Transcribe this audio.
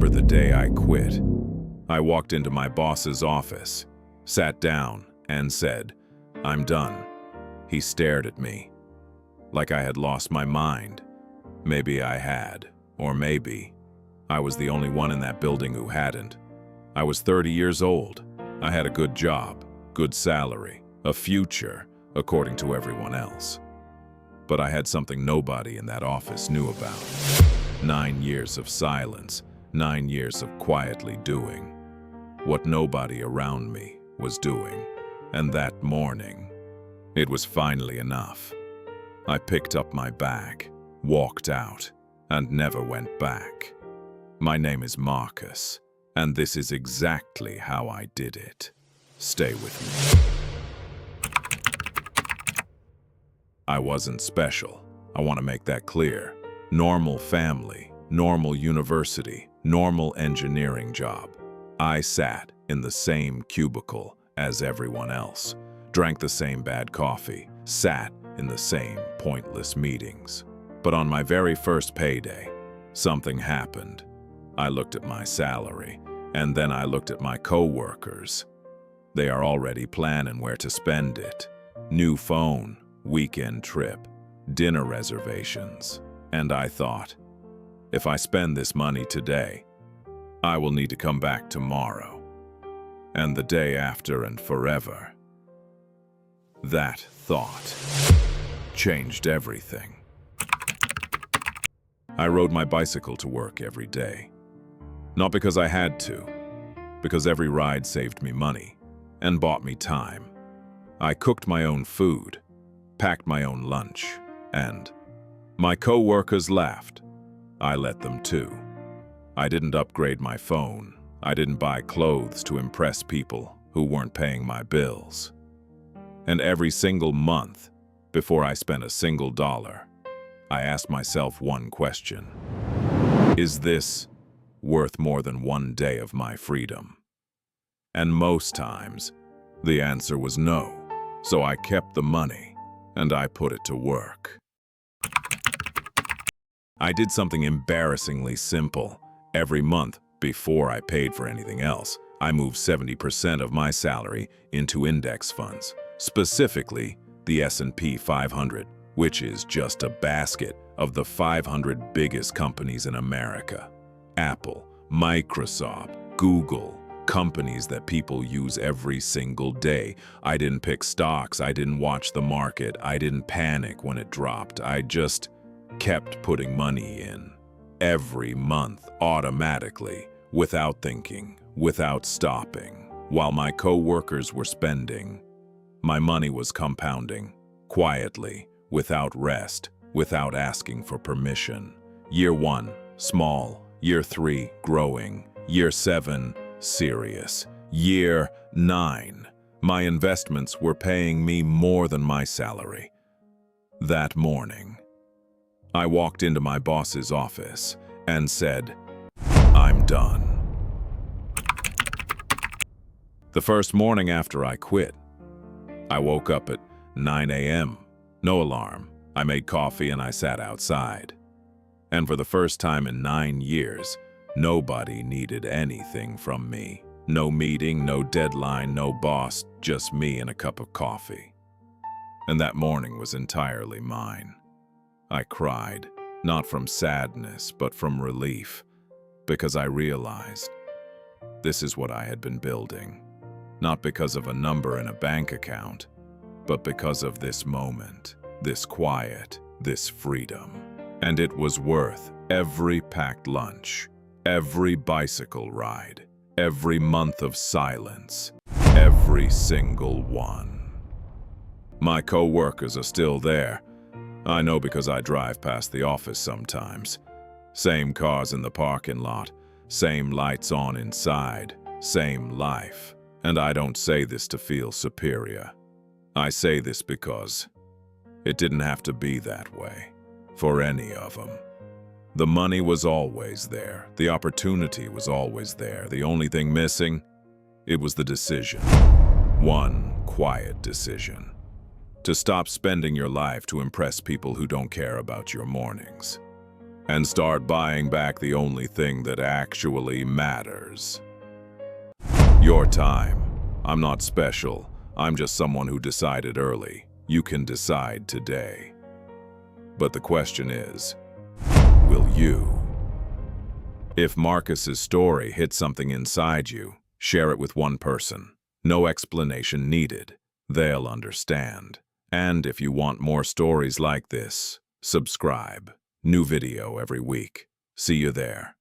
remember the day I quit. I walked into my boss's office, sat down, and said, "I'm done." He stared at me, like I had lost my mind. Maybe I had, or maybe I was the only one in that building who hadn't. I was 30 years old. I had a good job, good salary, a future, according to everyone else. But I had something nobody in that office knew about. 9 years of silence, 9 years of quietly doing what nobody around me was doing. And that morning, it was finally enough. I picked up my bag, walked out, and never went back. My name is Marcus, and this is exactly how I did it. Stay with me. I wasn't special. I want to make that clear. Normal family, normal university, normal engineering job. I sat in the same cubicle as everyone else, drank the same bad coffee, sat in the same pointless meetings. But on my very first payday, something happened. I looked at my salary, and then I looked at my coworkers. They are already planning where to spend it. New phone, weekend trip, dinner reservations. And I thought, if I spend this money today, I will need to come back tomorrow, and the day after and forever. That thought changed everything. I rode my bicycle to work every day. Not because I had to, because every ride saved me money and bought me time. I cooked my own food, packed my own lunch, and my coworkers laughed. I let them too. I didn't upgrade my phone. I didn't buy clothes to impress people who weren't paying my bills. And every single month, before I spent a single dollar, I asked myself one question. Is this worth more than one day of my freedom? And most times, the answer was no. So I kept the money, and I put it to work. I did something embarrassingly simple. Every month, before I paid for anything else, I moved 70% of my salary into index funds, specifically the S&P 500, which is just a basket of the 500 biggest companies in America. Apple, Microsoft, Google, companies that people use every single day. I didn't pick stocks, I didn't watch the market, I didn't panic when it dropped. I just kept putting money in. Every month, automatically, without thinking, without stopping. While my coworkers were spending, my money was compounding, quietly, without rest, without asking for permission. Year 1, small. Year 3, growing. Year 7, serious. Year 9, my investments were paying me more than my salary. That morning, I walked into my boss's office and said, "I'm done." The first morning after I quit, I woke up at 9 a.m. No alarm. I made coffee and I sat outside. And for the first time in 9 years, nobody needed anything from me. No meeting, no deadline, no boss, just me and a cup of coffee. And that morning was entirely mine. I cried, not from sadness, but from relief, because I realized this is what I had been building. Not because of a number in a bank account, but because of this moment, this quiet, this freedom. And it was worth every packed lunch, every bicycle ride, every month of silence, every single one. My coworkers are still there. I know because I drive past the office sometimes. Same cars in the parking lot, same lights on inside, same life. And I don't say this to feel superior. I say this because it didn't have to be that way for any of them. The money was always there. The opportunity was always there. The only thing missing, it was the decision. One quiet decision. To stop spending your life to impress people who don't care about your mornings. and start buying back the only thing that actually matters. Your time. I'm not special. I'm just someone who decided early. You can decide today. But the question is, will you? If Marcus's story hit something inside you, share it with one person. No explanation needed. They'll understand. And if you want more stories like this, subscribe. New video every week. See you there.